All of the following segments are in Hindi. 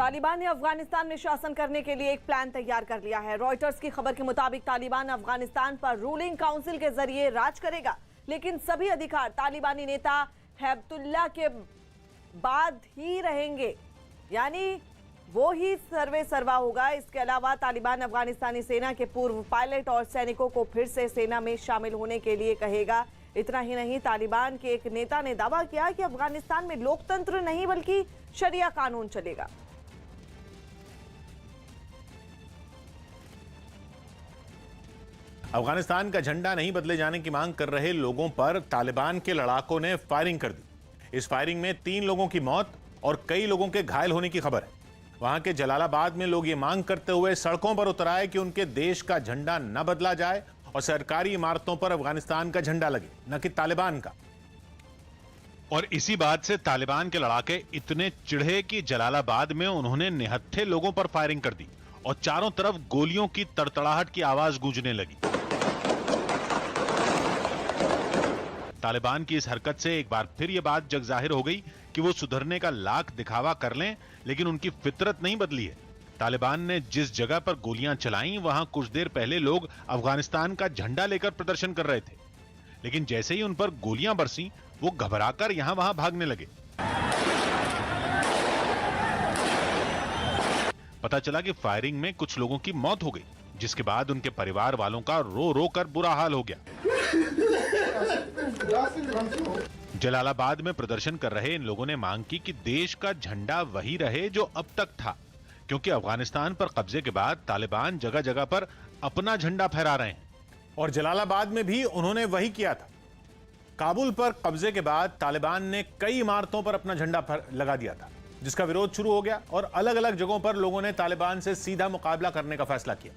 तालिबान ने अफगानिस्तान में शासन करने के लिए एक प्लान तैयार कर लिया है। रॉयटर्स की खबर के मुताबिक तालिबान अफगानिस्तान पर रूलिंग काउंसिल के जरिए राज करेगा, लेकिन सभी अधिकार तालिबानी नेता हैबतुल्लाह के बाद ही रहेंगे, यानी वो ही सर्वे सर्वा होगा। इसके अलावा तालिबान अफगानिस्तानी सेना के पूर्व पायलट और सैनिकों को फिर से सेना में शामिल होने के लिए कहेगा। इतना ही नहीं, तालिबान के एक नेता ने दावा किया कि अफगानिस्तान में लोकतंत्र नहीं बल्कि शरिया कानून चलेगा। अफगानिस्तान का झंडा नहीं बदले जाने की मांग कर रहे लोगों पर तालिबान के लड़ाकों ने फायरिंग कर दी। इस फायरिंग में 3 लोगों की मौत और कई लोगों के घायल होने की खबर है। वहां के जलालाबाद में लोग ये मांग करते हुए सड़कों पर उतर आए कि उनके देश का झंडा न बदला जाए और सरकारी इमारतों पर अफगानिस्तान का झंडा लगे, न कि तालिबान का। और इसी बात से तालिबान के लड़ाके इतने चिढ़े कि जलालाबाद में उन्होंने निहत्थे लोगों पर फायरिंग कर दी और चारों तरफ गोलियों की तड़तड़ाहट की आवाज गूंजने लगी। तालिबान की इस हरकत से एक बार फिर यह बात जग जाहिर हो गई कि वो सुधरने का लाख दिखावा कर लें, लेकिन उनकी फितरत नहीं बदली है। तालिबान ने जिस जगह पर गोलियां चलाईं, वहां कुछ देर पहले लोग अफगानिस्तान का झंडा लेकर प्रदर्शन कर रहे थे, लेकिन जैसे ही उन पर गोलियां बरसी, वो घबराकर यहां वहां भागने लगे। पता चला कि फायरिंग में कुछ लोगों की मौत हो गई, जिसके बाद उनके परिवार वालों का रो रो कर बुरा हाल हो गया। जलालाबाद में प्रदर्शन कर रहे इन लोगों ने मांग की कि देश का झंडा वही रहे जो अब तक था, क्योंकि अफगानिस्तान पर कब्जे के बाद तालिबान जगह जगह पर अपना झंडा फहरा रहे हैं। और जलालाबाद में भी उन्होंने वही किया था। काबुल पर कब्जे के बाद तालिबान ने कई इमारतों पर अपना झंडा लगा दिया था, जिसका विरोध शुरू हो गया और अलग अलग जगहों पर लोगों ने तालिबान से सीधा मुकाबला करने का फैसला किया,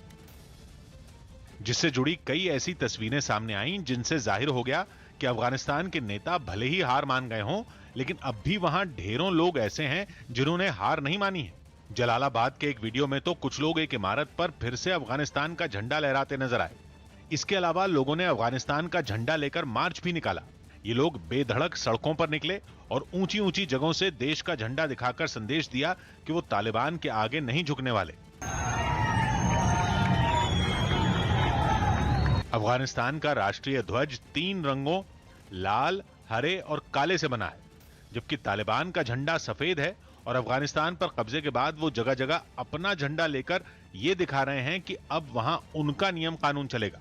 जिससे जुड़ी कई ऐसी तस्वीरें सामने आईं जिनसे जाहिर हो गया कि अफगानिस्तान के नेता भले ही हार मान गए हों, लेकिन अब भी वहां ढेरों लोग ऐसे हैं जिन्होंने हार नहीं मानी है। जलालाबाद के एक वीडियो में तो कुछ लोग एक इमारत पर फिर से अफगानिस्तान का झंडा लहराते नजर आए। इसके अलावा लोगों ने अफगानिस्तान का झंडा लेकर मार्च भी निकाला। ये लोग बेधड़क सड़कों पर निकले और ऊंची ऊंची जगहों से देश का झंडा दिखाकर संदेश दिया कि वो तालिबान के आगे नहीं झुकने वाले। अफगानिस्तान का राष्ट्रीय ध्वज 3 रंगों लाल, हरे और काले से बना है, जबकि तालिबान का झंडा सफेद है और अफगानिस्तान पर कब्जे के बाद वो जगह जगह अपना झंडा लेकर ये दिखा रहे हैं कि अब वहां उनका नियम कानून चलेगा।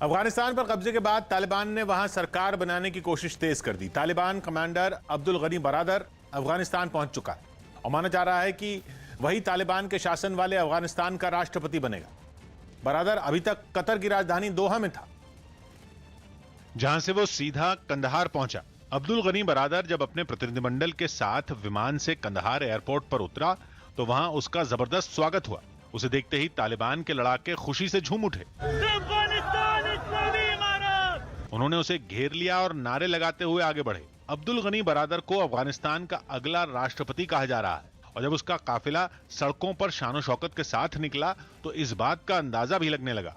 अफगानिस्तान पर कब्जे के बाद तालिबान ने वहां सरकार बनाने की कोशिश तेज कर दी। तालिबान कमांडर अब्दुल गनी बरादर अफगानिस्तान पहुंच चुका है और माना जा रहा है कि वही तालिबान के शासन वाले अफगानिस्तान का राष्ट्रपति बनेगा। बरादर अभी तक कतर की राजधानी दोहा में था, जहां से वो सीधा कंदहार पहुंचा। अब्दुल गनी बरादर जब अपने प्रतिनिधिमंडल के साथ विमान से कंदहार एयरपोर्ट पर उतरा तो वहां उसका जबरदस्त स्वागत हुआ। उसे देखते ही तालिबान के लड़ाके खुशी से झूम उठे। उन्होंने उसे घेर लिया और नारे लगाते हुए आगे बढ़े। अब्दुल गनी बरादर को अफगानिस्तान का अगला राष्ट्रपति कहा जा रहा है और जब उसका काफिला सड़कों पर शान शौकत के साथ निकला तो इस बात का अंदाजा भी लगने लगा।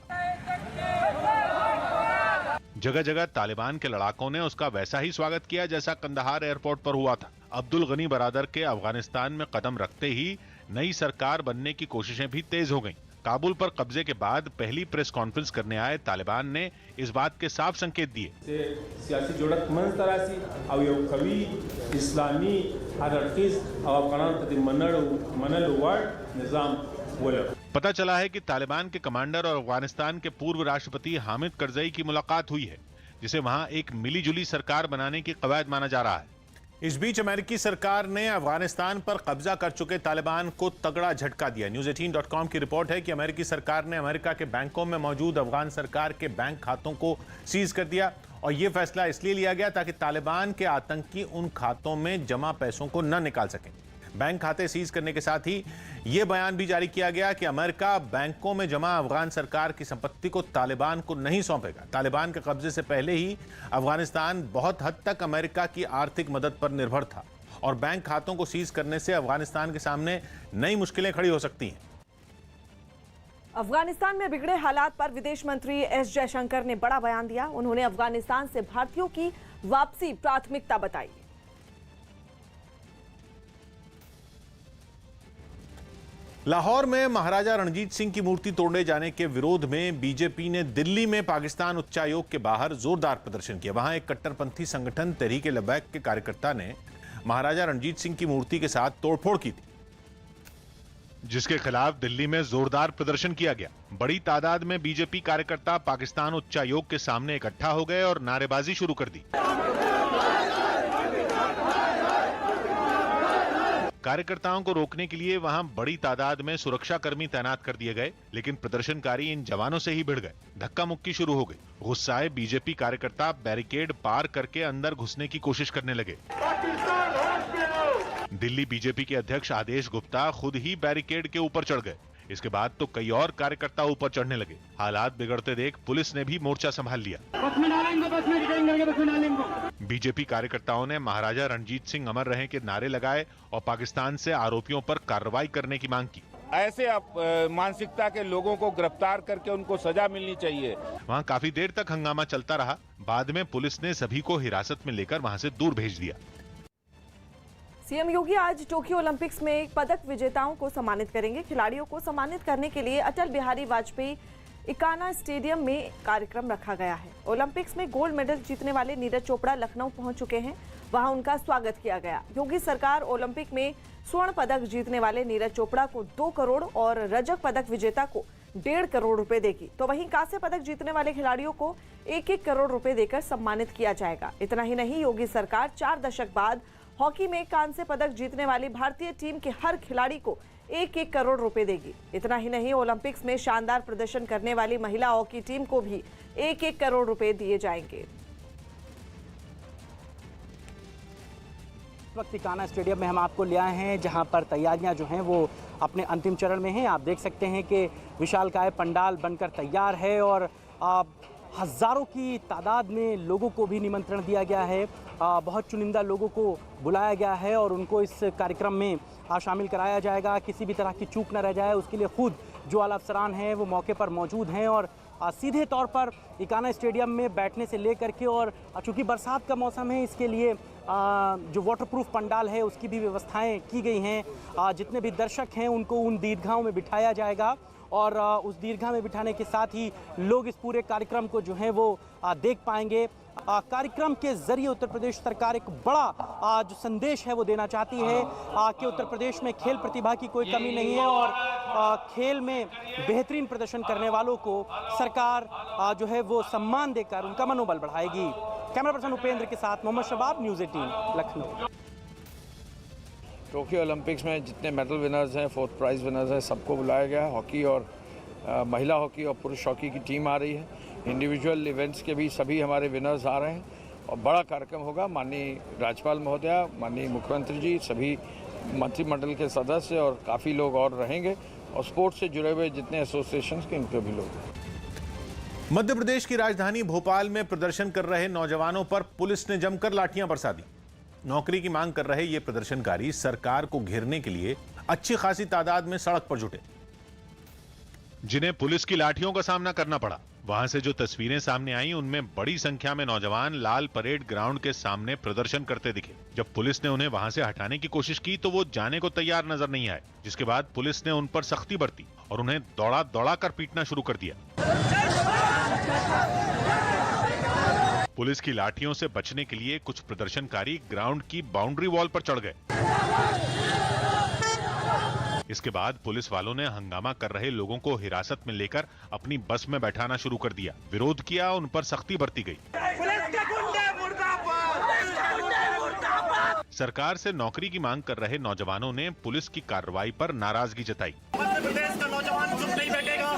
जगह जगह तालिबान के लड़ाकों ने उसका वैसा ही स्वागत किया जैसा कंदहार एयरपोर्ट पर हुआ था। अब्दुल गनी बरादर के अफगानिस्तान में कदम रखते ही नई सरकार बनने की कोशिशें भी तेज हो गईं। काबुल पर कब्जे के बाद पहली प्रेस कॉन्फ्रेंस करने आए तालिबान ने इस बात के साफ संकेत दिए। सियासी जोड़क मंज तरासी और यो कवि इस्लामी हरकीज और अफगान तदी मनल वर्ड निजाम बोले। पता चला है कि तालिबान के कमांडर और अफगानिस्तान के पूर्व राष्ट्रपति हामिद करजई की मुलाकात हुई है, जिसे वहां एक मिलीजुली सरकार बनाने की कवायद माना जा रहा है। इस बीच अमेरिकी सरकार ने अफगानिस्तान पर कब्जा कर चुके तालिबान को तगड़ा झटका दिया। News18.com की रिपोर्ट है कि अमेरिकी सरकार ने अमेरिका के बैंकों में मौजूद अफगान सरकार के बैंक खातों को सीज कर दिया और यह फैसला इसलिए लिया गया ताकि तालिबान के आतंकी उन खातों में जमा पैसों को न निकाल सकें। बैंक खाते सीज करने के साथ ही यह बयान भी जारी किया गया कि अमेरिका बैंकों में जमा अफगान सरकार की संपत्ति को तालिबान को नहीं सौंपेगा। तालिबान के कब्जे से पहले ही अफगानिस्तान बहुत हद तक अमेरिका की आर्थिक मदद पर निर्भर था और बैंक खातों को सीज करने से अफगानिस्तान के सामने नई मुश्किलें खड़ी हो सकती हैं। अफगानिस्तान में बिगड़े हालात पर विदेश मंत्री एस जयशंकर ने बड़ा बयान दिया। उन्होंने अफगानिस्तान से भारतीयों की वापसी प्राथमिकता बताई। लाहौर में महाराजा रणजीत सिंह की मूर्ति तोड़े जाने के विरोध में बीजेपी ने दिल्ली में पाकिस्तान उच्चायोग के बाहर जोरदार प्रदर्शन किया। वहां एक कट्टरपंथी संगठन तहरीक-ए-लब्बैक के कार्यकर्ता ने महाराजा रणजीत सिंह की मूर्ति के साथ तोड़फोड़ की थी, जिसके खिलाफ दिल्ली में जोरदार प्रदर्शन किया गया। बड़ी तादाद में बीजेपी कार्यकर्ता पाकिस्तान उच्चायोग के सामने इकट्ठा हो गए और नारेबाजी शुरू कर दी। कार्यकर्ताओं को रोकने के लिए वहां बड़ी तादाद में सुरक्षा कर्मी तैनात कर दिए गए, लेकिन प्रदर्शनकारी इन जवानों से ही भिड़ गए। धक्का मुक्की शुरू हो गई। गुस्साए बीजेपी कार्यकर्ता बैरिकेड पार करके अंदर घुसने की कोशिश करने लगे। दिल्ली बीजेपी के अध्यक्ष आदेश गुप्ता खुद ही बैरिकेड के ऊपर चढ़ गए। इसके बाद तो कई और कार्यकर्ता ऊपर चढ़ने लगे। हालात बिगड़ते देख पुलिस ने भी मोर्चा संभाल लिया। बीजेपी कार्यकर्ताओं ने महाराजा रणजीत सिंह अमर रहें के नारे लगाए और पाकिस्तान से आरोपियों पर कार्रवाई करने की मांग की। ऐसे मानसिकता के लोगों को गिरफ्तार करके उनको सजा मिलनी चाहिए। वहां काफी देर तक हंगामा चलता रहा। बाद में पुलिस ने सभी को हिरासत में लेकर वहां से दूर भेज दिया। सीएम योगी आज टोक्यो ओलंपिक्स में पदक विजेताओं को सम्मानित करेंगे। खिलाड़ियों को सम्मानित करने के लिए अटल बिहारी वाजपेयी इकाना स्टेडियम में कार्यक्रम रखा गया है। ओलंपिक्स में गोल्ड मेडल जीतने वाले नीरज चोपड़ा लखनऊ पहुंच चुके हैं, वहां उनका स्वागत किया गया। योगी सरकार ओलंपिक में स्वर्ण पदक जीतने वाले नीरज चोपड़ा को 2 करोड़ और रजत पदक विजेता को 1.5 करोड़ रुपए देगी। तो वहीं कांस्य पदक जीतने वाले खिलाड़ियों को 1-1 करोड़ रुपए देकर सम्मानित किया जाएगा। इतना ही नहीं, योगी सरकार 4 दशक बाद हॉकी में कांस्य पदक जीतने वाली भारतीय टीम के हर खिलाड़ी को 1-1 करोड़ रुपए देगी। इतना ही नहीं, ओलंपिक्स में शानदार प्रदर्शन करने वाली महिला हॉकी टीम को भी 1-1 करोड़ रुपए दिए जाएंगे। इस वक्त इकाना स्टेडियम में हम आपको ले आए हैं, जहां पर तैयारियां जो हैं वो अपने अंतिम चरण में हैं। आप देख सकते हैं कि विशालकाय पंडाल बनकर तैयार है और हज़ारों की तादाद में लोगों को भी निमंत्रण दिया गया है। बहुत चुनिंदा लोगों को बुलाया गया है और उनको इस कार्यक्रम में शामिल कराया जाएगा। किसी भी तरह की चूक न रह जाए, उसके लिए खुद जो आला अफसरान हैं वो मौके पर मौजूद हैं और सीधे तौर पर इकाना स्टेडियम में बैठने से लेकर के, और चूँकि बरसात का मौसम है इसके लिए जो वाटरप्रूफ पंडाल है उसकी भी व्यवस्थाएं की गई हैं। जितने भी दर्शक हैं उनको उन दीर्घाओं में बिठाया जाएगा और उस दीर्घा में बिठाने के साथ ही लोग इस पूरे कार्यक्रम को जो है वो देख पाएंगे। कार्यक्रम के जरिए उत्तर प्रदेश सरकार एक बड़ा जो संदेश है वो देना चाहती है कि उत्तर प्रदेश में खेल प्रतिभा की कोई कमी नहीं है और खेल में बेहतरीन प्रदर्शन करने वालों को सरकार जो है वो सम्मान देकर उनका मनोबल बढ़ाएगी। कैमरा पर्सन उपेंद्र के साथ मोहम्मद शबाब, न्यूज़ 18 लखनऊ। टोक्यो ओलंपिक्स में जितने मेडल विनर्स हैं, 4th प्राइज़ विनर्स हैं, सबको बुलाया गया है। हॉकी और महिला हॉकी और पुरुष हॉकी की टीम आ रही है। इंडिविजुअल इवेंट्स के भी सभी हमारे विनर्स आ रहे हैं और बड़ा कार्यक्रम होगा। माननीय राज्यपाल महोदया, माननीय मुख्यमंत्री जी, सभी मंत्रिमंडल के सदस्य और काफ़ी लोग और रहेंगे और स्पोर्ट्स से जुड़े हुए जितने एसोसिएशंस के उनके भी लोग। मध्य प्रदेश की राजधानी भोपाल में प्रदर्शन कर रहे नौजवानों पर पुलिस ने जमकर लाठियां बरसा दी। नौकरी की मांग कर रहे ये प्रदर्शनकारी सरकार को घेरने के लिए अच्छी खासी तादाद में सड़क पर जुटे, जिन्हें पुलिस की लाठियों का सामना करना पड़ा। वहां से जो तस्वीरें सामने आई उनमें बड़ी संख्या में नौजवान लाल परेड ग्राउंड के सामने प्रदर्शन करते दिखे। जब पुलिस ने उन्हें वहां से हटाने की कोशिश की तो वो जाने को तैयार नजर नहीं आए, जिसके बाद पुलिस ने उन पर सख्ती बरती और उन्हें दौड़ा दौड़ा कर पीटना शुरू कर दिया। पुलिस की लाठियों से बचने के लिए कुछ प्रदर्शनकारी ग्राउंड की बाउंड्री वॉल पर चढ़ गए। इसके बाद पुलिस वालों ने हंगामा कर रहे लोगों को हिरासत में लेकर अपनी बस में बैठाना शुरू कर दिया। विरोध किया, उन पर सख्ती बरती गई। सरकार से नौकरी की मांग कर रहे नौजवानों ने पुलिस की कार्रवाई पर नाराजगी जताई। मध्य प्रदेश का नौजवान चुप नहीं बैठेगा,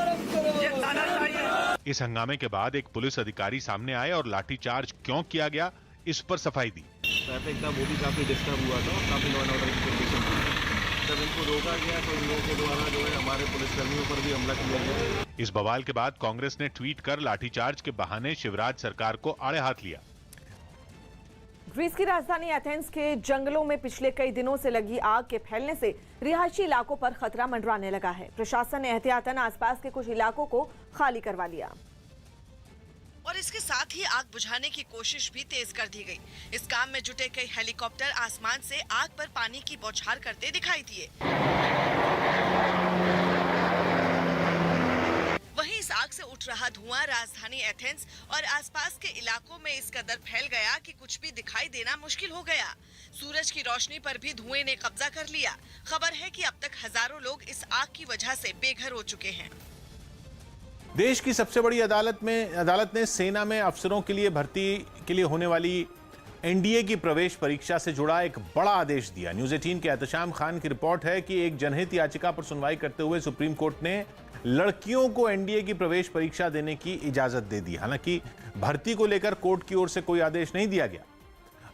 ये तानाशाही है। इस हंगामे के बाद एक पुलिस अधिकारी सामने आए और लाठीचार्ज क्यों किया गया इस पर सफाई दी। ट्रैफिक था वो भी काफी डिस्टर्ब हुआ था, काफी लॉ एंड ऑर्डर की कंडीशन थी। जब इनको रोका गया तो इन लोगों के द्वारा जो है हमारे पुलिसकर्मियों पर भी हमला किया गया। इस बवाल के बाद कांग्रेस ने ट्वीट कर लाठीचार्ज के बहाने शिवराज सरकार को आड़े हाथ लिया। ग्रीस की राजधानी एथेंस के जंगलों में पिछले कई दिनों से लगी आग के फैलने से रिहायशी इलाकों पर खतरा मंडराने लगा है। प्रशासन ने एहतियातन आसपास के कुछ इलाकों को खाली करवा लिया और इसके साथ ही आग बुझाने की कोशिश भी तेज कर दी गई। इस काम में जुटे कई हेलीकॉप्टर आसमान से आग पर पानी की बौछार करते दिखाई दिए। उठ रहा धुआं राजधानी एथेंस और आसपास के इलाकों में इस कदर फैल गया कि कुछ भी दिखाई देना मुश्किल हो गया। सूरज की रोशनी पर भी धुएं ने कब्जा कर लिया। खबर है कि अब तक हजारों लोग इस आग की वजह से बेघर हो चुके हैं। देश की सबसे बड़ी अदालत ने सेना में अफसरों के लिए भर्ती के लिए होने वाली एनडीए की प्रवेश परीक्षा से जुड़ा एक बड़ा आदेश दिया। न्यूज़ 18 के एहतशाम खान की रिपोर्ट है कि एक जनहित याचिका पर सुनवाई करते हुए सुप्रीम कोर्ट ने लड़कियों को एनडीए की प्रवेश परीक्षा देने की इजाजत दे दी। हालांकि भर्ती को लेकर कोर्ट की ओर से कोई आदेश नहीं दिया गया।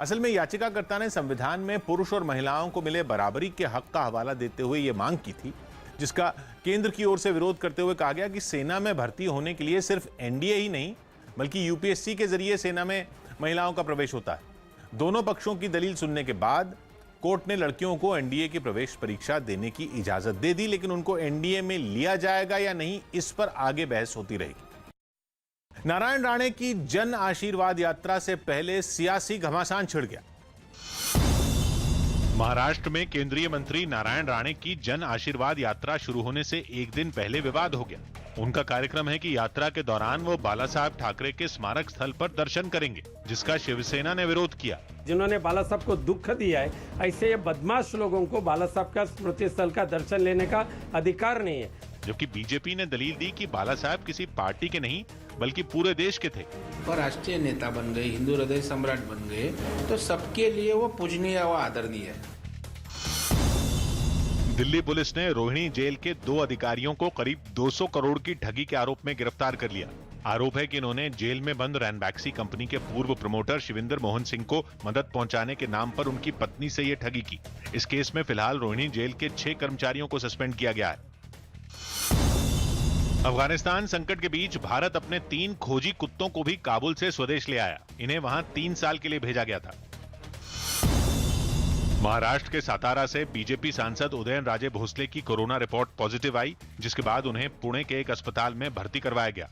असल में याचिकाकर्ता ने संविधान में पुरुष और महिलाओं को मिले बराबरी के हक का हवाला देते हुए यह मांग की थी, जिसका केंद्र की ओर से विरोध करते हुए कहा गया कि सेना में भर्ती होने के लिए सिर्फ एनडीए ही नहीं बल्कि यूपीएससी के जरिए सेना में महिलाओं का प्रवेश होता है। दोनों पक्षों की दलील सुनने के बाद कोर्ट ने लड़कियों को एनडीए की प्रवेश परीक्षा देने की इजाजत दे दी, लेकिन उनको एनडीए में लिया जाएगा या नहीं, इस पर आगे बहस होती रहेगी। नारायण राणे की जन आशीर्वाद यात्रा से पहले सियासी घमासान छिड़ गया। महाराष्ट्र में केंद्रीय मंत्री नारायण राणे की जन आशीर्वाद यात्रा शुरू होने से एक दिन पहले विवाद हो गया। उनका कार्यक्रम है कि यात्रा के दौरान वो बाला साहब ठाकरे के स्मारक स्थल पर दर्शन करेंगे, जिसका शिवसेना ने विरोध किया। जिन्होंने बाला साहब को दुख दिया है, ऐसे ये बदमाश लोगों को बाला साहब का स्मृति स्थल का दर्शन लेने का अधिकार नहीं है। जबकि बीजेपी ने दलील दी कि बाला साहब किसी पार्टी के नहीं बल्कि पूरे देश के थे। और राष्ट्रीय नेता बन गए, हिंदू हृदय सम्राट बन गए, तो सबके लिए वो पूजनीय व आदरणीय है। दिल्ली पुलिस ने रोहिणी जेल के 2 अधिकारियों को करीब 200 करोड़ की ठगी के आरोप में गिरफ्तार कर लिया। आरोप है कि इन्होंने जेल में बंद रैनबैक्सी कंपनी के पूर्व प्रमोटर शिविंदर मोहन सिंह को मदद पहुंचाने के नाम पर उनकी पत्नी से यह ठगी की। इस केस में फिलहाल रोहिणी जेल के 6 कर्मचारियों को सस्पेंड किया गया है। अफगानिस्तान संकट के बीच भारत अपने 3 खोजी कुत्तों को भी काबुल से स्वदेश ले आया। इन्हें वहां 3 साल के लिए भेजा गया था। महाराष्ट्र के सातारा से बीजेपी सांसद उदयन राजे भोसले की कोरोना रिपोर्ट पॉजिटिव आई, जिसके बाद उन्हें पुणे के एक अस्पताल में भर्ती करवाया गया।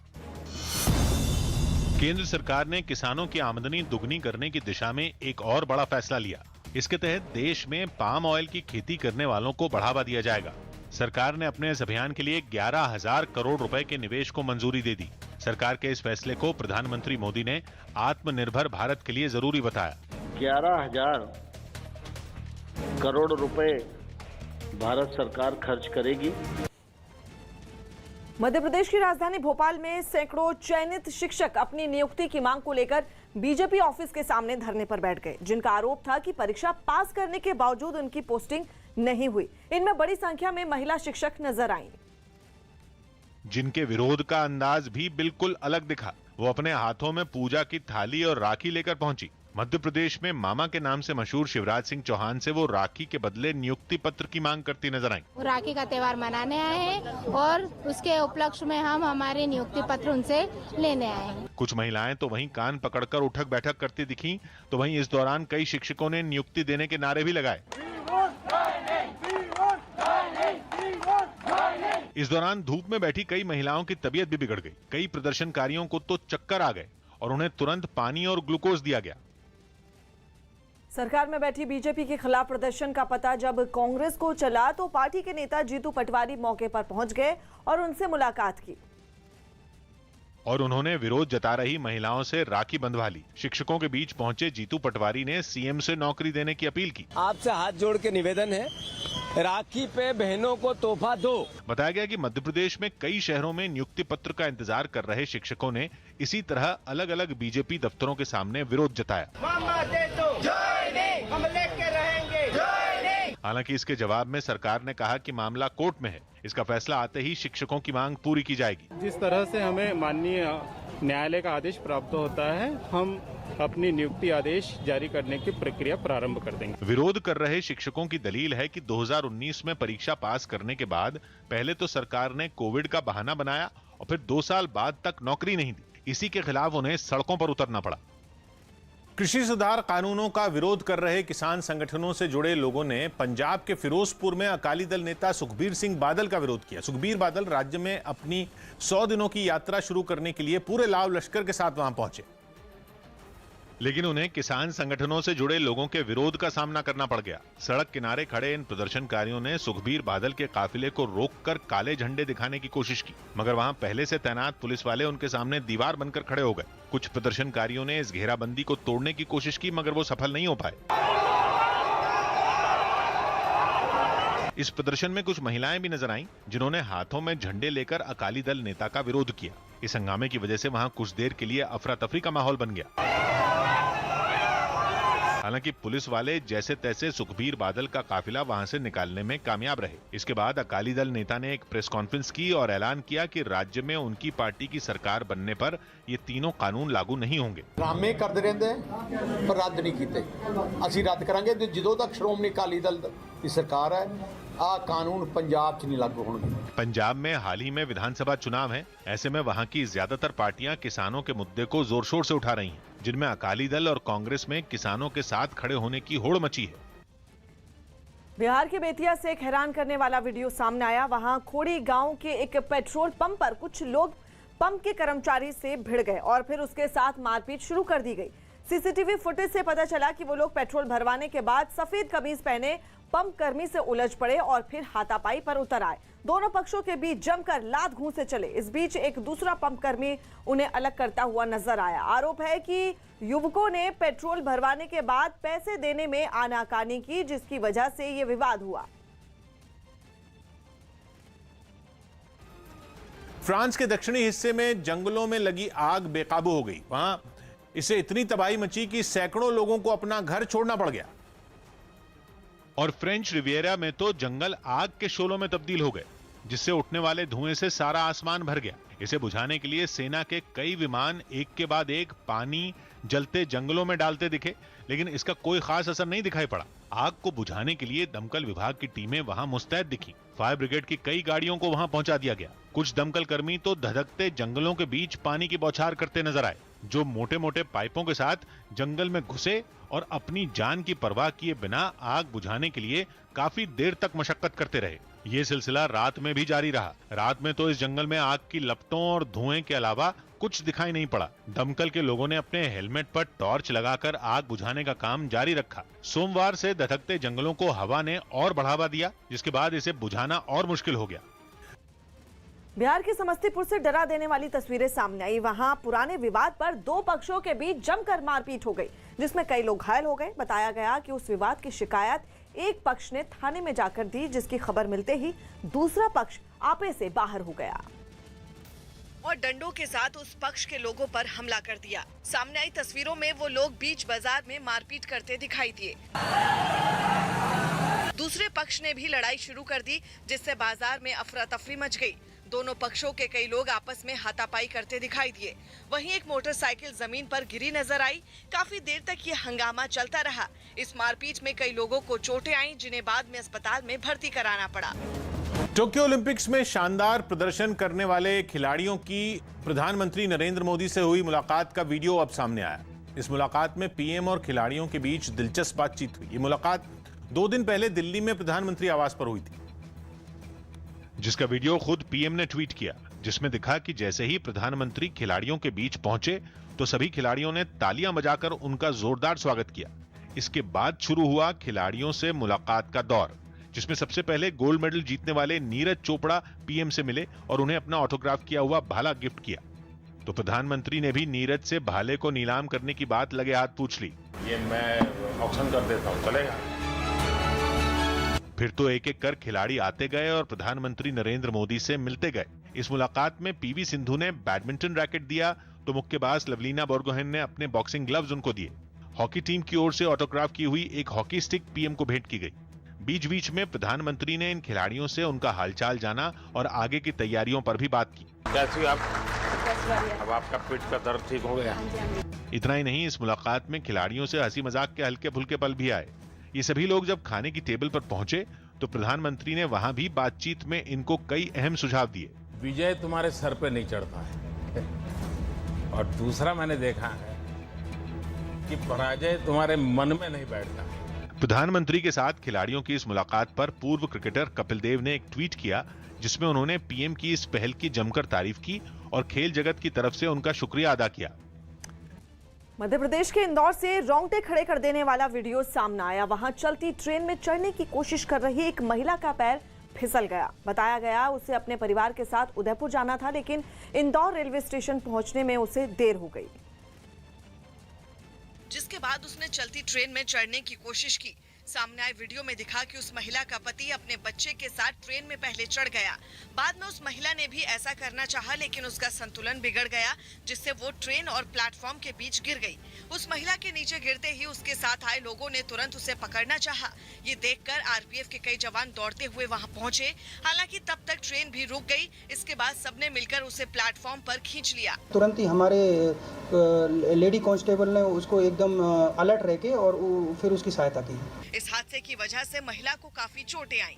केंद्र सरकार ने किसानों की आमदनी दुगनी करने की दिशा में एक और बड़ा फैसला लिया। इसके तहत देश में पाम ऑयल की खेती करने वालों को बढ़ावा दिया जाएगा। सरकार ने अपने इस अभियान के लिए 11,000 करोड़ रुपए के निवेश को मंजूरी दे दी। सरकार के इस फैसले को प्रधानमंत्री मोदी ने आत्मनिर्भर भारत के लिए जरूरी बताया। 11,000 करोड़ रुपए भारत सरकार खर्च करेगी। मध्य प्रदेश की राजधानी भोपाल में सैकड़ों चयनित शिक्षक अपनी नियुक्ति की मांग को लेकर बीजेपी ऑफिस के सामने धरने पर बैठ गए, जिनका आरोप था कि परीक्षा पास करने के बावजूद उनकी पोस्टिंग नहीं हुई। इनमें बड़ी संख्या में महिला शिक्षक नजर आईं, जिनके विरोध का अंदाज भी बिल्कुल अलग दिखा। वो अपने हाथों में पूजा की थाली और राखी लेकर पहुंची। मध्य प्रदेश में मामा के नाम से मशहूर शिवराज सिंह चौहान से वो राखी के बदले नियुक्ति पत्र की मांग करती नजर आई। राखी का त्योहार मनाने आए हैं और उसके उपलक्ष्य में हम हमारे नियुक्ति पत्र उनसे लेने आए हैं। कुछ महिलाएं तो वहीं कान पकड़कर उठक बैठक करती दिखी, तो वहीं इस दौरान कई शिक्षकों ने नियुक्ति देने के नारे भी लगाए। इस दौरान धूप में बैठी कई महिलाओं की तबीयत भी बिगड़ गई। कई प्रदर्शनकारियों को तो चक्कर आ गए और उन्हें तुरंत पानी और ग्लूकोज दिया गया। सरकार में बैठी बीजेपी के खिलाफ प्रदर्शन का पता जब कांग्रेस को चला तो पार्टी के नेता जीतू पटवारी मौके पर पहुंच गए और उनसे मुलाकात की और उन्होंने विरोध जता रही महिलाओं से राखी बंधवा ली। शिक्षकों के बीच पहुंचे जीतू पटवारी ने सीएम से नौकरी देने की अपील की। आपसे हाथ जोड़ के निवेदन है, राखी पे बहनों को तोहफा दो। बताया गया कि मध्य प्रदेश में कई शहरों में नियुक्ति पत्र का इंतजार कर रहे शिक्षकों ने इसी तरह अलग अलग बीजेपी दफ्तरों के सामने विरोध जताया। हम लेके रहेंगे। हालांकि इसके जवाब में सरकार ने कहा कि मामला कोर्ट में है, इसका फैसला आते ही शिक्षकों की मांग पूरी की जाएगी। जिस तरह से हमें माननीय न्यायालय का आदेश प्राप्त होता है, हम अपनी नियुक्ति आदेश जारी करने की प्रक्रिया प्रारंभ कर देंगे। विरोध कर रहे शिक्षकों की दलील है कि 2019 में परीक्षा पास करने के बाद पहले तो सरकार ने कोविड का बहाना बनाया और फिर 2 साल बाद तक नौकरी नहीं दी। इसी के खिलाफ उन्हें सड़कों पर उतरना पड़ा। कृषि सुधार कानूनों का विरोध कर रहे किसान संगठनों से जुड़े लोगों ने पंजाब के फिरोजपुर में अकाली दल नेता सुखबीर सिंह बादल का विरोध किया। सुखबीर बादल राज्य में अपनी 100 दिनों की यात्रा शुरू करने के लिए पूरे लाव लश्कर के साथ वहां पहुंचे। लेकिन उन्हें किसान संगठनों से जुड़े लोगों के विरोध का सामना करना पड़ गया। सड़क किनारे खड़े इन प्रदर्शनकारियों ने सुखबीर बादल के काफिले को रोककर काले झंडे दिखाने की कोशिश की, मगर वहां पहले से तैनात पुलिस वाले उनके सामने दीवार बनकर खड़े हो गए। कुछ प्रदर्शनकारियों ने इस घेराबंदी को तोड़ने की कोशिश की, मगर वो सफल नहीं हो पाए। इस प्रदर्शन में कुछ महिलाएं भी नजर आईं, जिन्होंने हाथों में झंडे लेकर अकाली दल नेता का विरोध किया। इस हंगामे की वजह से वहां कुछ देर के लिए अफरा तफरी का माहौल बन गया। हालांकि पुलिस वाले जैसे तैसे सुखबीर बादल का काफिला वहां से निकालने में कामयाब रहे। इसके बाद अकाली दल नेता ने एक प्रेस कॉन्फ्रेंस की और ऐलान किया कि राज्य में उनकी पार्टी की सरकार बनने पर ये तीनों कानून लागू नहीं होंगे। ड्रामे करते रहते हैं पर रद्द नहीं किए। ਅਸੀਂ रद्द करांगे ਜਦੋਂ तक श्रोमणी अकाली दल की सरकार है, आ कानून पंजाब च नहीं लागू होंगे। पंजाब में हाल ही में विधानसभा चुनाव है। ऐसे में वहां की ज्यादातर पार्टियां किसानों के मुद्दे को जोर शोर से उठा रही हैं, जिनमें अकाली दल और कांग्रेस में किसानों के साथ खड़े होने की होड़ मची है। बिहार के बेतिया से एक हैरान करने वाला वीडियो सामने आया। वहां खोड़ी गांव के एक पेट्रोल पंप पर कुछ लोग पंप के कर्मचारी से भिड़ गए और फिर उसके साथ मारपीट शुरू कर दी गई। सीसीटीवी फुटेज से पता चला कि वो लोग पेट्रोल भरवाने के बाद सफेद कमीज पहने पंप कर्मी से उलझ पड़े और फिर हाथापाई पर उतर आए। दोनों पक्षों के बीच जमकर लात घूंसे चले। इस बीच एक दूसरा पंप कर्मी उन्हें अलग करता हुआ नजर आया। आरोप है कि युवकों ने पेट्रोल भरवाने के बाद पैसे देने में आनाकानी की, जिसकी वजह से ये विवाद हुआ। फ्रांस के दक्षिणी हिस्से में जंगलों में लगी आग बेकाबू हो गई। वहां इससे इतनी तबाही मची कि सैकड़ों लोगों को अपना घर छोड़ना पड़ गया। और फ्रेंच रिवियरा में तो जंगल आग के शोलों में तब्दील हो गए, जिससे उठने वाले धुएं से सारा आसमान भर गया। इसे बुझाने के लिए सेना के कई विमान एक के बाद एक पानी जलते जंगलों में डालते दिखे, लेकिन इसका कोई खास असर नहीं दिखाई पड़ा। आग को बुझाने के लिए दमकल विभाग की टीमें वहां मुस्तैद दिखी। फायर ब्रिगेड की कई गाड़ियों को वहां पहुंचा दिया गया। कुछ दमकल कर्मी तो धधकते जंगलों के बीच पानी की बौछार करते नजर आए, जो मोटे मोटे पाइपों के साथ जंगल में घुसे और अपनी जान की परवाह किए बिना आग बुझाने के लिए काफी देर तक मशक्कत करते रहे। ये सिलसिला रात में भी जारी रहा। रात में तो इस जंगल में आग की लपटों और धुएं के अलावा कुछ दिखाई नहीं पड़ा। दमकल के लोगों ने अपने हेलमेट पर टॉर्च लगाकर आग बुझाने का काम जारी रखा। सोमवार से धधकते जंगलों को हवा ने और बढ़ावा दिया, जिसके बाद इसे बुझाना और मुश्किल हो गया। बिहार के समस्तीपुर से डरा देने वाली तस्वीरें सामने आई। वहां पुराने विवाद पर दो पक्षों के बीच जमकर मारपीट हो गई, जिसमें कई लोग घायल हो गए। बताया गया कि उस विवाद की शिकायत एक पक्ष ने थाने में जाकर दी, जिसकी खबर मिलते ही दूसरा पक्ष आपे से बाहर हो गया और डंडों के साथ उस पक्ष के लोगों पर हमला कर दिया। सामने आई तस्वीरों में वो लोग बीच बाजार में मारपीट करते दिखाई दिए। दूसरे पक्ष ने भी लड़ाई शुरू कर दी, जिससे बाजार में अफरा तफरी मच गई। दोनों पक्षों के कई लोग आपस में हाथापाई करते दिखाई दिए। वहीं एक मोटरसाइकिल जमीन पर गिरी नजर आई। काफी देर तक ये हंगामा चलता रहा। इस मारपीट में कई लोगों को चोटें आईं, जिन्हें बाद में अस्पताल में भर्ती कराना पड़ा। टोक्यो ओलंपिक्स में शानदार प्रदर्शन करने वाले खिलाड़ियों की प्रधानमंत्री नरेंद्र मोदी से हुई मुलाकात का वीडियो अब सामने आया। इस मुलाकात में पीएम और खिलाड़ियों के बीच दिलचस्प बातचीत हुई। ये मुलाकात 2 दिन पहले दिल्ली में प्रधानमंत्री आवास पर हुई थी, जिसका वीडियो खुद पीएम ने ट्वीट किया, जिसमें दिखा कि जैसे ही प्रधानमंत्री खिलाड़ियों के बीच पहुंचे तो सभी खिलाड़ियों ने तालियां बजाकर उनका जोरदार स्वागत किया। इसके बाद शुरू हुआ खिलाड़ियों से मुलाकात का दौर, जिसमें सबसे पहले गोल्ड मेडल जीतने वाले नीरज चोपड़ा पीएम से मिले और उन्हें अपना ऑटोग्राफ किया हुआ भाला गिफ्ट किया। तो प्रधानमंत्री ने भी नीरज से भाले को नीलाम करने की बात लगे हाथ पूछ ली। ये मैं ऑक्शन कर देता हूँ, चलेगा? फिर तो एक एक कर खिलाड़ी आते गए और प्रधानमंत्री नरेंद्र मोदी से मिलते गए। इस मुलाकात में पीवी सिंधु ने बैडमिंटन रैकेट दिया तो मुक्केबाज लवलीना बोरगोहेन ने अपने बॉक्सिंग ग्लव्स उनको दिए। हॉकी टीम की ओर से ऑटोग्राफ की हुई एक हॉकी स्टिक पीएम को भेंट की गई। बीच बीच में प्रधानमंत्री ने इन खिलाड़ियों से उनका हालचाल जाना और आगे की तैयारियों पर भी बात की। कैसी आप? अब आपका पीठ का दर्द ठीक हो गया? इतना ही नहीं, इस मुलाकात में खिलाड़ियों से हंसी मजाक के हल्के फुल्के पल भी आए। ये सभी लोग जब खाने की टेबल पर पहुंचे तो प्रधानमंत्री ने वहां भी बातचीत में इनको कई अहम सुझाव दिए। विजय तुम्हारे सर पे नहीं चढ़ता है और दूसरा मैंने देखा है कि पराजय तुम्हारे मन में नहीं बैठता है। प्रधानमंत्री के साथ खिलाड़ियों की इस मुलाकात पर पूर्व क्रिकेटर कपिल देव ने एक ट्वीट किया, जिसमें उन्होंने पीएम की इस पहल की जमकर तारीफ की और खेल जगत की तरफ से उनका शुक्रिया अदा किया। मध्य प्रदेश के इंदौर से रोंगटे खड़े कर देने वाला वीडियो सामने आया। वहां चलती ट्रेन में चढ़ने की कोशिश कर रही एक महिला का पैर फिसल गया। बताया गया उसे अपने परिवार के साथ उदयपुर जाना था, लेकिन इंदौर रेलवे स्टेशन पहुंचने में उसे देर हो गई, जिसके बाद उसने चलती ट्रेन में चढ़ने की कोशिश की। सामने आए वीडियो में दिखा कि उस महिला का पति अपने बच्चे के साथ ट्रेन में पहले चढ़ गया। बाद में उस महिला ने भी ऐसा करना चाहा, लेकिन उसका संतुलन बिगड़ गया, जिससे वो ट्रेन और प्लेटफॉर्म के बीच गिर गई। उस महिला के नीचे गिरते ही उसके साथ आए लोगों ने तुरंत उसे पकड़ना चाहा। ये देखकर आरपीएफ के कई जवान दौड़ते हुए वहां पहुंचे। हालांकि तब तक ट्रेन भी रुक गई। इसके बाद सबने मिलकर उसे प्लेटफॉर्म पर खींच लिया। तुरंत ही हमारे लेडी कांस्टेबल ने उसको एकदम अलर्ट रह के और फिर उसकी सहायता की। इस हादसे की वजह से महिला को काफी चोटें आईं।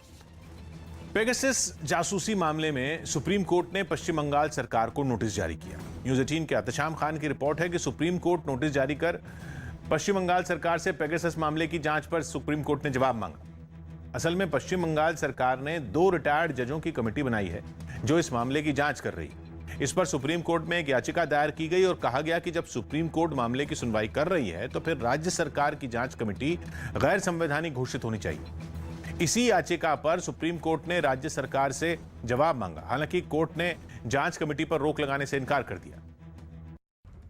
पेगासस जासूसी मामले में सुप्रीम कोर्ट ने पश्चिम बंगाल सरकार को नोटिस जारी किया। न्यूज़ 18 के एहतशाम खान की रिपोर्ट है कि सुप्रीम कोर्ट नोटिस जारी कर पश्चिम बंगाल सरकार से पेगासस मामले की जांच पर सुप्रीम कोर्ट ने जवाब मांगा। असल में पश्चिम बंगाल सरकार ने 2 रिटायर्ड जजों की कमेटी बनाई है जो इस मामले की जांच कर रही है। इस पर सुप्रीम कोर्ट में एक याचिका दायर की गई और कहा गया कि जब सुप्रीम कोर्ट मामले की सुनवाई कर रही है तो फिर राज्य सरकार की जांच कमेटी गैर संवैधानिक घोषित होनी चाहिए। इसी याचिका पर सुप्रीम कोर्ट ने राज्य सरकार से जवाब मांगा। हालांकि कोर्ट ने जांच कमेटी पर रोक लगाने से इनकार कर दिया।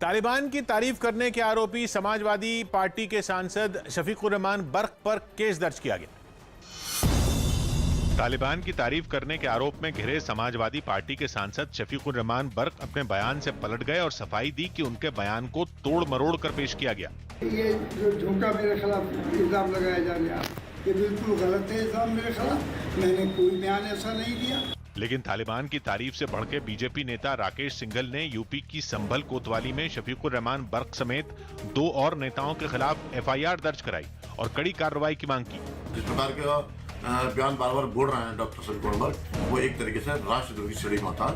तालिबान की तारीफ करने के आरोपी समाजवादी पार्टी के सांसद शफीकुर रहमान बर्क पर केस दर्ज किया गया। तालिबान की तारीफ करने के आरोप में घिरे समाजवादी पार्टी के सांसद शफीकुर रहमान बर्क अपने बयान से पलट गए और सफाई दी कि उनके बयान को तोड़ मरोड़ कर पेश किया गया। ये जो झूठा मेरे खिलाफ इल्जाम लगाया जा रहा है, ये बिल्कुल गलत है इल्जाम मेरे खिलाफ। मैंने कोई बयान ऐसा नहीं दिया। लेकिन तालिबान की तारीफ से बढ़ के बीजेपी नेता राकेश सिंघल ने यूपी की संभल कोतवाली में शफीकुर रहमान बर्क समेत 2 और नेताओं के खिलाफ एफआईआर दर्ज कराई और कड़ी कार्रवाई की मांग की। जिस प्रकार के बयान बार बार बोल रहे हैं डॉक्टर शफीकुर बर्क, वो एक तरीके से राष्ट्रद्रोही श्रेणी में आता है।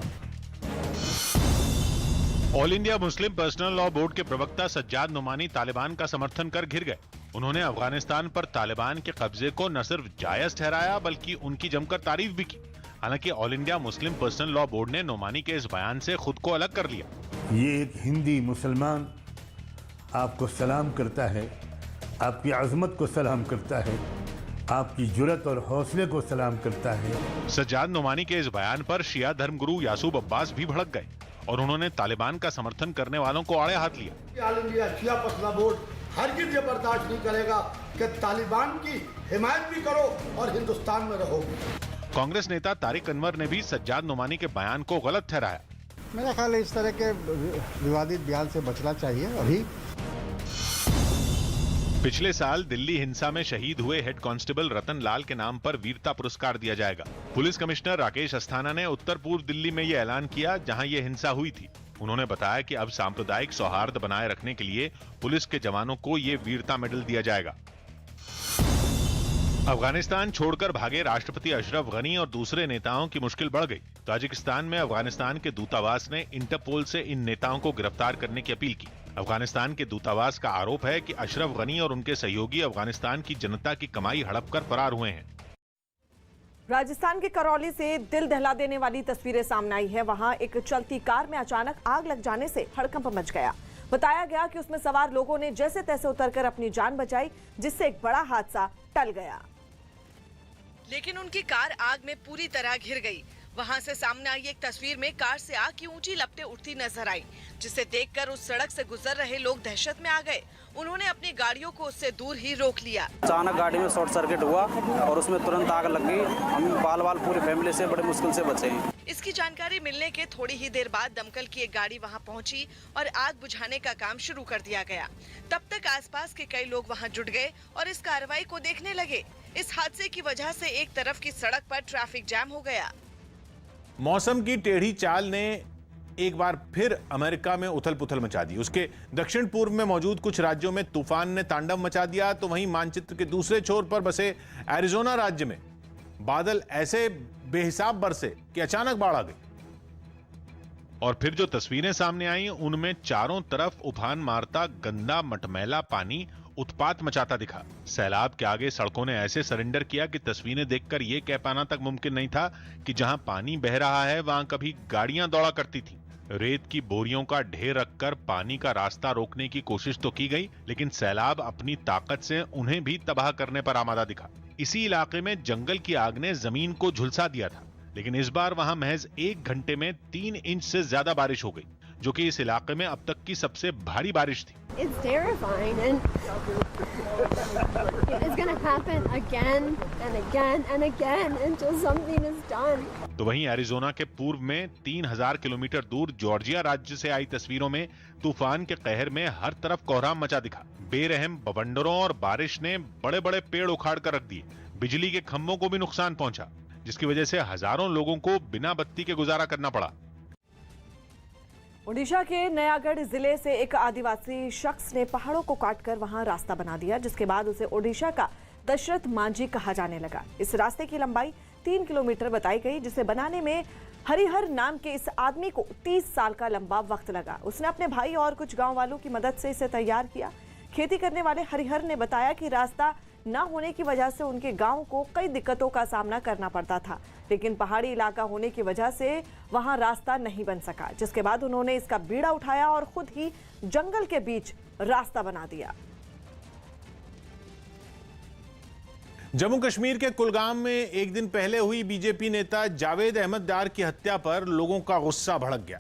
All India Muslim personal law board के प्रवक्ता सज्जाद नुमानी तालिबान का समर्थन कर घिर गए। उन्होंने अफगानिस्तान पर तालिबान के कब्जे को न सिर्फ जायज ठहराया बल्कि उनकी जमकर तारीफ भी की। हालांकि all India Muslim personal law board ने नुमानी के इस बयान से खुद को अलग कर लिया। ये एक हिंदी मुसलमान आपको सलाम करता है, आपकी अजमत को सलाम करता है, आपकी जुरत और हौसले को सलाम करता है। सज्जाद नुमानी के इस बयान पर शिया धर्मगुरु यासूब अब्बास भी भड़क गए और उन्होंने तालिबान का समर्थन करने वालों को आड़े हाथ लिया। ऑल इंडिया शिया पर्सनल बोर्ड हरगिज़ ये बर्दाश्त नहीं करेगा कि तालिबान की हिमायत भी करो और हिंदुस्तान में रहो। कांग्रेस नेता तारिक अनवर ने भी सज्जाद नुमानी के बयान को गलत ठहराया। मेरा ख्याल है इस तरह के विवादित बयान से बचना चाहिए। अभी पिछले साल दिल्ली हिंसा में शहीद हुए हेड कांस्टेबल रतन लाल के नाम पर वीरता पुरस्कार दिया जाएगा। पुलिस कमिश्नर राकेश अस्थाना ने उत्तर पूर्व दिल्ली में यह ऐलान किया जहां यह हिंसा हुई थी। उन्होंने बताया कि अब सांप्रदायिक सौहार्द बनाए रखने के लिए पुलिस के जवानों को ये वीरता मेडल दिया जाएगा। अफगानिस्तान छोड़कर भागे राष्ट्रपति अशरफ गनी और दूसरे नेताओं की मुश्किल बढ़ गई। ताजिकिस्तान में अफगानिस्तान के दूतावास ने इंटरपोल से इन नेताओं को गिरफ्तार करने की अपील की। अफगानिस्तान के दूतावास का आरोप है कि अशरफ गनी और उनके सहयोगी अफगानिस्तान की जनता की कमाई हड़प कर फरार हुए हैं। राजस्थान के करौली से दिल दहला देने वाली तस्वीरें सामने आई है। वहां एक चलती कार में अचानक आग लग जाने से हड़कंप मच गया। बताया गया कि उसमें सवार लोगों ने जैसे तैसे उतरकर अपनी जान बचाई, जिससे एक बड़ा हादसा टल गया, लेकिन उनकी कार आग में पूरी तरह घिर गई। वहां से सामने आई एक तस्वीर में कार से आग की ऊंची लपटें उठती नजर आई, जिसे देखकर उस सड़क से गुजर रहे लोग दहशत में आ गए। उन्होंने अपनी गाड़ियों को उससे दूर ही रोक लिया। अचानक गाड़ी में शॉर्ट सर्किट हुआ और उसमें तुरंत आग लग गई। हम बाल पूरी फैमिली से बड़े मुश्किल से बचे हैं। इसकी जानकारी मिलने के थोड़ी ही देर बाद दमकल की एक गाड़ी वहां पहुंची और आग बुझाने का काम शुरू कर दिया गया। तब तक आसपास के कई लोग वहां जुट गए और इस कार्रवाई को देखने लगे। इस हादसे की वजह से एक तरफ की सड़क पर ट्रैफिक जैम हो गया। मौसम की टेढ़ी चाल ने एक बार फिर अमेरिका में उथल पुथल मचा दी। उसके दक्षिण पूर्व में मौजूद कुछ राज्यों में तूफान ने तांडव मचा दिया, तो वहीं मानचित्र के दूसरे छोर पर बसे एरिजोना राज्य में बादल ऐसे बेहिसाब बरसे कि अचानक बाढ़ आ गई। और फिर जो तस्वीरें सामने आई उनमें चारों तरफ उफान मारता गंदा मटमैला पानी उत्पात मचाता दिखा। सैलाब के आगे सड़कों ने ऐसे सरेंडर किया कि तस्वीरें देखकर यह कह पाना तक मुमकिन नहीं था कि जहां पानी बह रहा है वहां कभी गाड़ियां दौड़ा करती थी। रेत की बोरियों का ढेर रखकर पानी का रास्ता रोकने की कोशिश तो की गई, लेकिन सैलाब अपनी ताकत से उन्हें भी तबाह करने पर आमादा दिखा। इसी इलाके में जंगल की आग ने जमीन को झुलसा दिया था, लेकिन इस बार वहां महज 1 घंटे में 3 इंच से ज्यादा बारिश हो गई, जो कि इस इलाके में अब तक की सबसे भारी बारिश थी। It's terrifying and it's going to happen again and again and again until something is done. तो वहीं एरिजोना के पूर्व में 3000 किलोमीटर दूर जॉर्जिया राज्य से आई तस्वीरों में तूफान के कहर में हर तरफ कोहराम मचा दिखा। बेरहम बवंडरों और बारिश ने बड़े बड़े पेड़ उखाड़ कर रख दिए। बिजली के खंभों को भी नुकसान पहुंचा, जिसकी वजह से हजारों लोगों को बिना बत्ती के गुजारा करना पड़ा। ओडिशा के नयागढ़ जिले से एक आदिवासी शख्स ने पहाड़ों को काटकर वहां रास्ता बना दिया, जिसके बाद उसे ओडिशा का दशरथ मांझी कहा जाने लगा। इस रास्ते की लंबाई 3 किलोमीटर बताई गई, जिसे बनाने में हरिहर नाम के इस आदमी को 30 साल का लंबा वक्त लगा। उसने अपने भाई और कुछ गांव वालों की मदद से इसे तैयार किया। खेती करने वाले हरिहर ने बताया कि रास्ता न होने की वजह से उनके गांव को कई दिक्कतों का सामना करना पड़ता था, लेकिन पहाड़ी इलाका होने की वजह से वहां रास्ता नहीं बन सका, जिसके बाद उन्होंने इसका बीड़ा उठाया और खुद ही जंगल के बीच रास्ता बना दिया। जम्मू कश्मीर के कुलगाम में एक दिन पहले हुई बीजेपी नेता जावेद अहमद डार की हत्या पर लोगों का गुस्सा भड़क गया।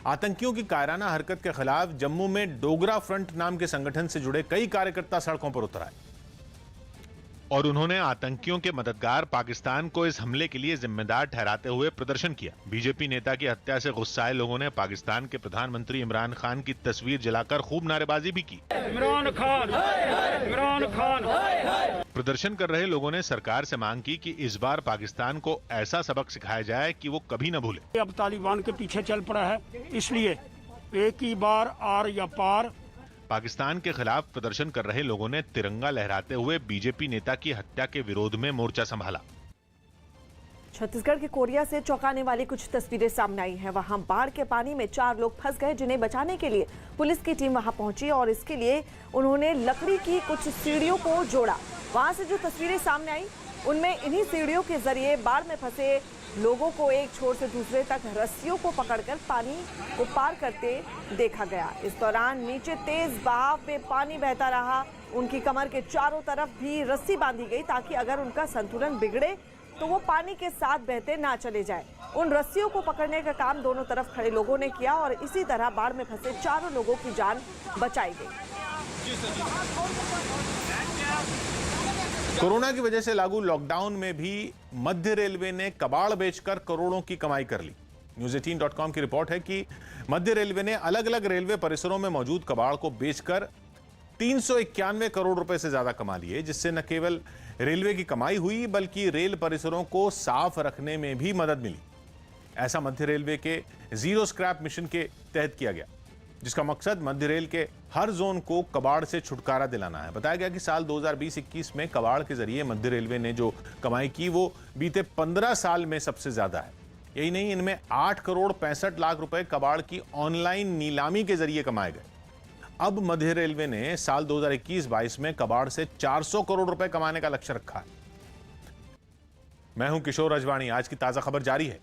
आतंकियों की कायराना हरकत के खिलाफ जम्मू में डोगरा फ्रंट नाम के संगठन से जुड़े कई कार्यकर्ता सड़कों पर उतर आए और उन्होंने आतंकियों के मददगार पाकिस्तान को इस हमले के लिए जिम्मेदार ठहराते हुए प्रदर्शन किया। बीजेपी नेता की हत्या से गुस्साए लोगों ने पाकिस्तान के प्रधानमंत्री इमरान खान की तस्वीर जलाकर खूब नारेबाजी भी की। इमरान खान, इमरान खान। प्रदर्शन कर रहे लोगों ने सरकार से मांग की कि इस बार पाकिस्तान को ऐसा सबक सिखाया जाए कि वो कभी न भूले। अब तालिबान के पीछे चल पड़ा है, इसलिए एक ही बार आर या पार। पाकिस्तान के खिलाफ प्रदर्शन कर रहे लोगों ने तिरंगा लहराते हुए बीजेपी नेता की हत्या के विरोध में मोर्चा संभाला। छत्तीसगढ़ के कोरिया से चौंकाने वाली कुछ तस्वीरें सामने आई हैं। वहां बाढ़ के पानी में 4 लोग फंस गए, जिन्हें बचाने के लिए पुलिस की टीम वहां पहुंची और इसके लिए उन्होंने लकड़ी की कुछ सीढ़ियों को जोड़ा। वहां से जो तस्वीरें सामने आई उनमें इन्हीं सीढ़ियों के जरिए बाढ़ में फंसे लोगों को एक छोर से दूसरे तक रस्सियों को पकड़कर पानी को पार करते देखा गया। इस दौरान नीचे तेज बहाव में पानी बहता रहा। उनकी कमर के चारों तरफ भी रस्सी बांधी गई ताकि अगर उनका संतुलन बिगड़े तो वो पानी के साथ बहते ना चले जाए। उन रस्सियों को पकड़ने का काम दोनों तरफ खड़े लोगों ने किया और इसी तरह बाढ़ में फंसे 4 लोगों की जान बचाई गई। कोरोना की वजह से लागू लॉकडाउन में भी मध्य रेलवे ने कबाड़ बेचकर करोड़ों की कमाई कर ली। News18.com की रिपोर्ट है कि मध्य रेलवे ने अलग अलग रेलवे परिसरों में मौजूद कबाड़ को बेचकर 391 करोड़ रुपए से ज्यादा कमा लिए, जिससे न केवल रेलवे की कमाई हुई बल्कि रेल परिसरों को साफ रखने में भी मदद मिली। ऐसा मध्य रेलवे के जीरो स्क्रैप मिशन के तहत किया गया, जिसका मकसद मध्य रेल के हर जोन को कबाड़ से छुटकारा दिलाना है। बताया गया कि साल 2020-21 में कबाड़ के जरिए मध्य रेलवे ने जो कमाई की वो बीते 15 साल में सबसे ज्यादा है। यही नहीं, इनमें 8 करोड़ 65 लाख रुपए कबाड़ की ऑनलाइन नीलामी के जरिए कमाए गए। अब मध्य रेलवे ने साल 2021-22 में कबाड़ से 400 करोड़ रुपए कमाने का लक्ष्य रखा है। मैं हूं किशोर अजवाणी। आज की ताजा खबर जारी है।